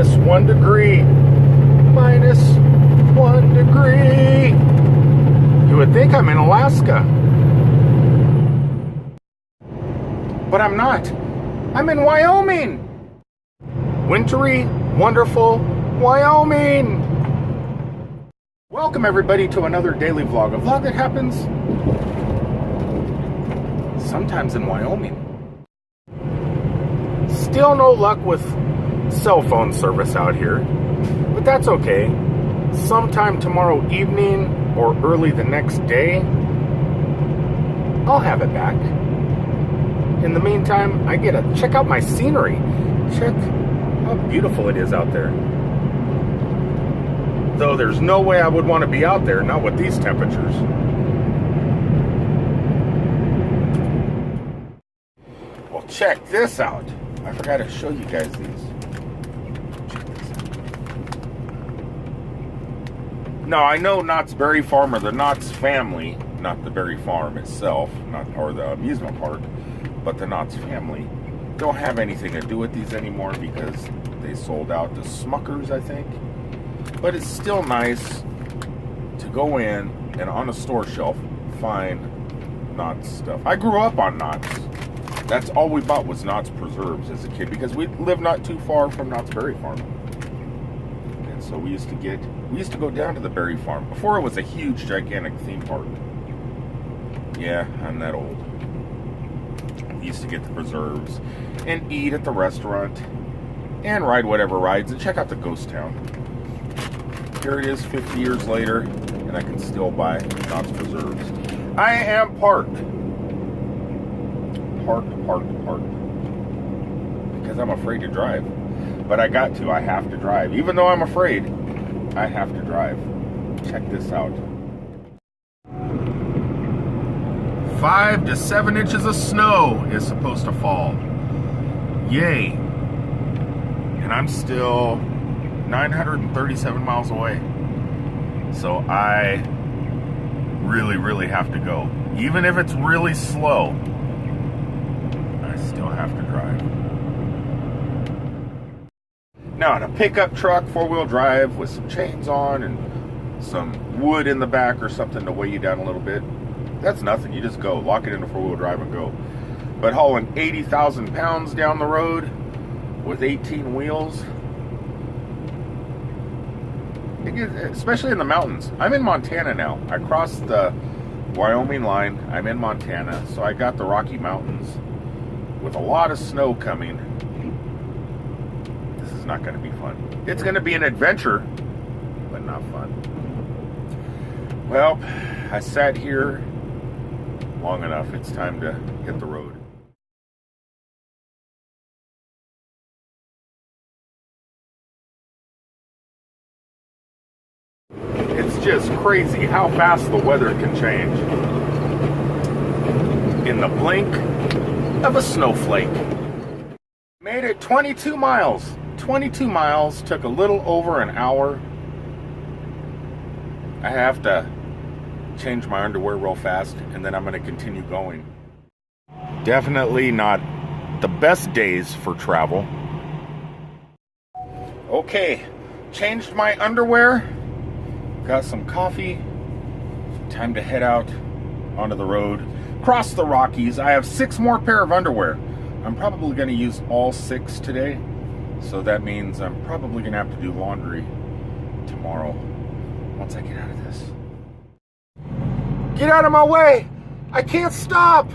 -1 degree. -1 degree. You would think I'm in Alaska. But I'm not. I'm in Wyoming. Wintry, wonderful Wyoming. Welcome everybody to another daily vlog. A vlog that happens sometimes in Wyoming. Still no luck with cell phone service out here, but that's okay. Sometime tomorrow evening or early the next day, I'll have it back. In the meantime, I get to check out my scenery. Check how beautiful it is out there. Though there's no way I would want to be out there, not with these temperatures. Well, check this out. I forgot to show you guys these. Check this out. Now, I know Knott's Berry Farm or the Knott's family, not the Berry Farm itself, or the amusement park, but the Knott's family, don't have anything to do with these anymore because they sold out to Smuckers, I think. But it's still nice to go in and on a store shelf find Knott's stuff. I grew up on Knott's. That's all we bought was Knott's preserves as a kid because we lived not too far from Knott's Berry Farm. And so we used to go down to the Berry Farm before it was a huge, gigantic theme park. Yeah, I'm that old. We used to get the preserves and eat at the restaurant and ride whatever rides and check out the ghost town. Here it is 50 years later, and I can still buy Knott's preserves. I am parked. Parked. Because I'm afraid to drive. But I have to drive. Even though I'm afraid, I have to drive. Check this out. 5 to 7 inches of snow is supposed to fall. Yay. And I'm still 937 miles away. So I really have to go. Even if it's really slow, I still have to drive. Now, in a pickup truck, 4-wheel drive with some chains on and some wood in the back or something to weigh you down a little bit, that's nothing. You just go, lock it into 4-wheel drive and go. But hauling 80,000 pounds down the road with 18 wheels, especially in the mountains. I'm in Montana now. I crossed the Wyoming line. I'm in Montana. So I got the Rocky Mountains with a lot of snow coming. This is not going to be fun. It's going to be an adventure, but not fun. Well, I sat here long enough. It's time to hit the road. It's just crazy how fast the weather can change in the blink of a snowflake. Made it 22 miles. 22 miles, took a little over an hour. I have to change my underwear real fast and then I'm going to continue going. Definitely not the best days for travel. Okay, changed my underwear. Got some coffee. Time to head out onto the road. Cross the Rockies. I have 6 more pair of underwear. I'm probably going to use all 6 today. So that means I'm probably going to have to do laundry tomorrow once I get out of this. Get out of my way! I can't stop!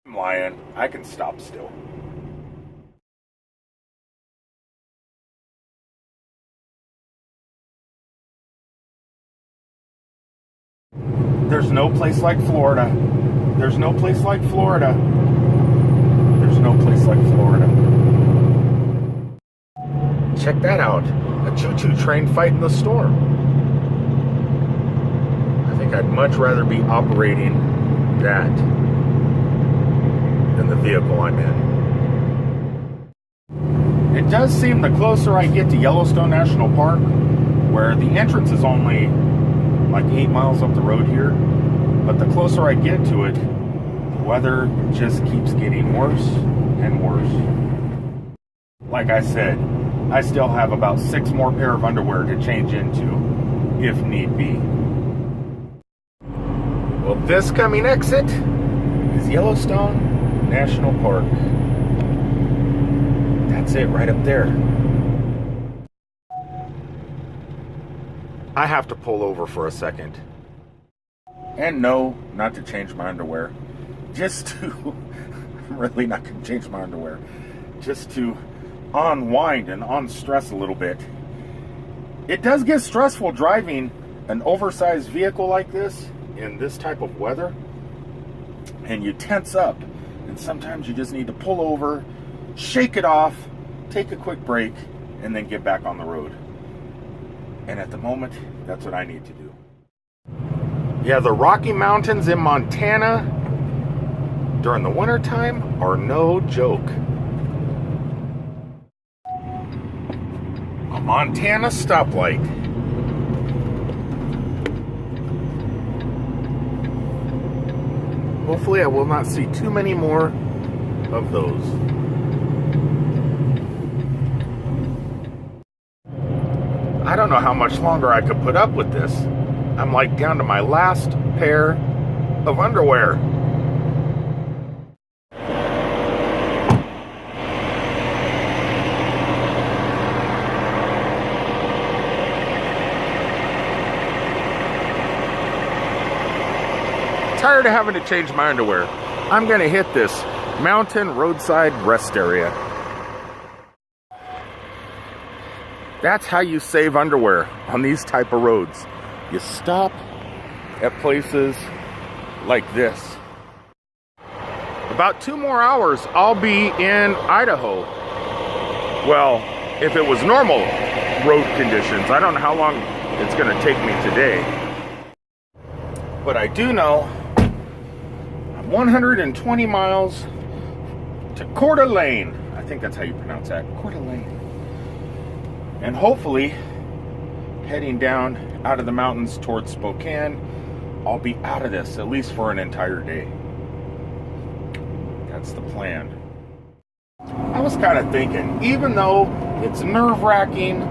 I'm lying. I can stop still. There's no place like Florida. There's no place like Florida. There's no place like Florida. Check that out. A choo-choo train fighting the storm. I think I'd much rather be operating that than the vehicle I'm in. It does seem the closer I get to Yellowstone National Park, where the entrance is only like 8 miles up the road here, but the closer I get to it, the weather just keeps getting worse and worse. like I said, I still have about 6 more pair of underwear to change into if need be. Well, this coming exit is Yellowstone National Park. That's it right up there. I have to pull over for a second. And no, not to change my underwear. Just to, I'm really not going to change my underwear. Just to unwind and unstress a little bit. It does get stressful driving an oversized vehicle like this in this type of weather. And you tense up. And sometimes you just need to pull over, shake it off, take a quick break, and then get back on the road. And at the moment, that's what I need to do. Yeah, the Rocky Mountains in Montana during the wintertime are no joke. A Montana stoplight. Hopefully I will not see too many more of those. I don't know how much longer I could put up with this. I'm like down to my last pair of underwear. Tired of having to change my underwear. I'm gonna hit this mountain roadside rest area. That's how you save underwear on these type of roads. You stop at places like this. About 2 more hours, I'll be in Idaho. Well, if it was normal road conditions, I don't know how long it's going to take me today. But I do know I'm 120 miles to Coeur d'Alene. I think that's how you pronounce that, Coeur d'Alene. And hopefully, heading down out of the mountains towards Spokane, I'll be out of this, at least for an entire day. That's the plan. I was kind of thinking, even though it's nerve-wracking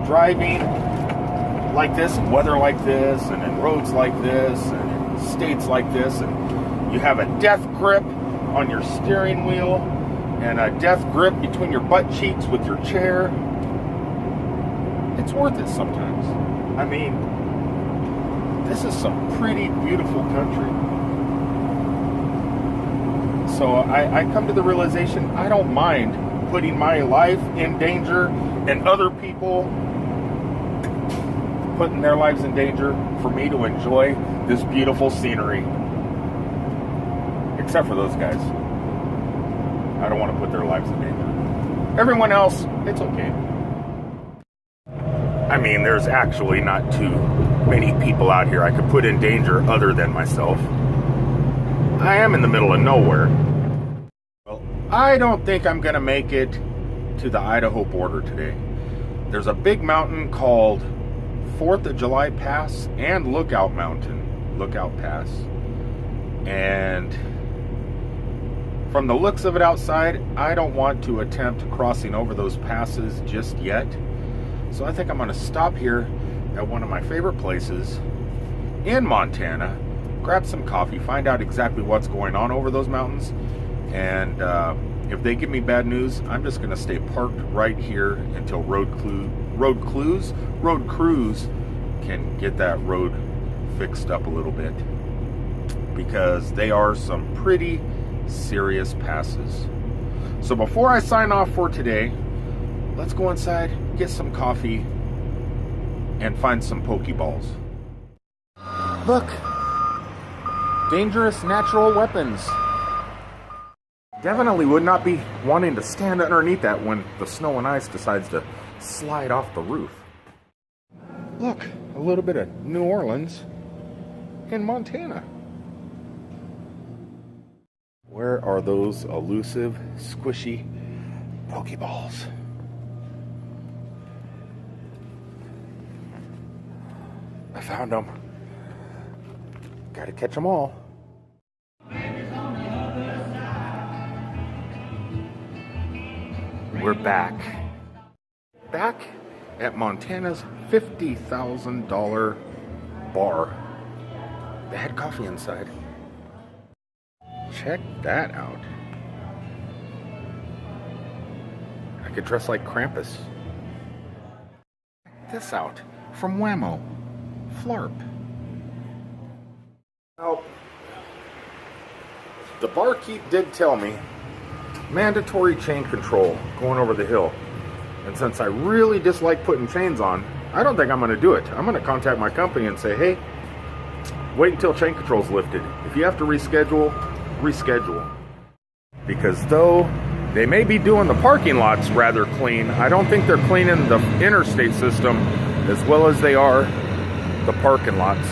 driving like this, and weather like this, and in roads like this, and in states like this, and you have a death grip on your steering wheel, and a death grip between your butt cheeks with your chair, it's worth it sometimes. I mean, this is some pretty beautiful country. So I come to the realization I don't mind putting my life in danger and other people putting their lives in danger for me to enjoy this beautiful scenery. Except for those guys. I don't want to put their lives in danger. Everyone else, it's okay. I mean, there's actually not too many people out here I could put in danger other than myself. I am in the middle of nowhere. Well, I don't think I'm going to make it to the Idaho border today. There's a big mountain called 4th of July Pass and Lookout Pass. And from the looks of it outside, I don't want to attempt crossing over those passes just yet. So I think I'm going to stop here at one of my favorite places in Montana, grab some coffee, find out exactly what's going on over those mountains, and if they give me bad news, I'm just going to stay parked right here until road crews can get that road fixed up a little bit, because they are some pretty serious passes. So before I sign off for today, let's go inside, get some coffee, and find some Pokeballs. Look! Dangerous natural weapons. Definitely would not be wanting to stand underneath that when the snow and ice decides to slide off the roof. Look, a little bit of New Orleans in Montana. Where are those elusive, squishy Pokeballs? I found them. Gotta catch them all. We're back. Back at Montana's $50,000 bar. They had coffee inside. Check that out. I could dress like Krampus. Check this out from Whammo. Flarp. Now, the barkeep did tell me mandatory chain control going over the hill. And since I really dislike putting chains on, I don't think I'm going to do it. I'm going to contact my company and say, hey, wait until chain control's lifted. If you have to reschedule, reschedule. Because though they may be doing the parking lots rather clean, I don't think they're cleaning the interstate system as well as they are the parking lots.